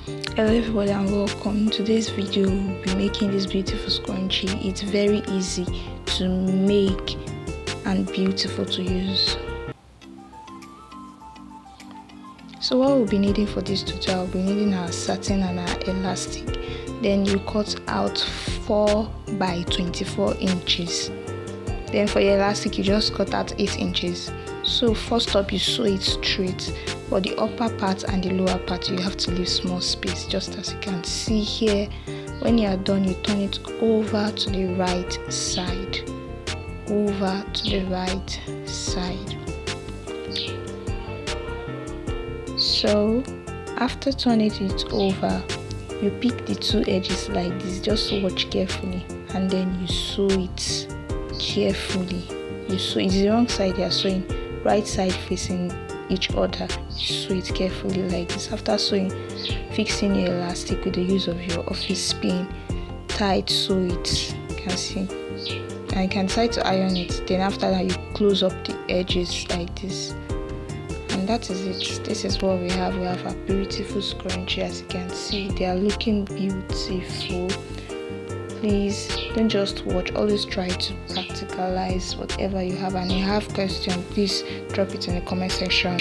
Hello everybody and welcome. Today's video we'll be making this beautiful scrunchie. It's very easy to make and beautiful to use. So what we'll be needing for this tutorial, we'll be needing our satin and our elastic. Then you cut out 4 by 24 inches. Then for your elastic you just cut out 8 inches. So first up you sew it straight, but the upper part and the lower part you have to leave small space, just as you can see here. When you are done, you turn it over to the right side, over to the right side. So after turning it over, you pick the 2 edges like this, just watch carefully, and then you sew it carefully. You sew, it's the wrong side you are sewing, right side facing each other. You sew it carefully like this. After sewing, fixing your elastic with the use of your office pin, tight sew it, you can see, and you can decide to iron it. Then after that you close up the edges like this, and that is it. This is what we have. We have a beautiful scrunchie. As you can see, they are looking beautiful. Please don't just watch, always try to practicalize whatever you have, and if you have questions, please drop it in the comment section.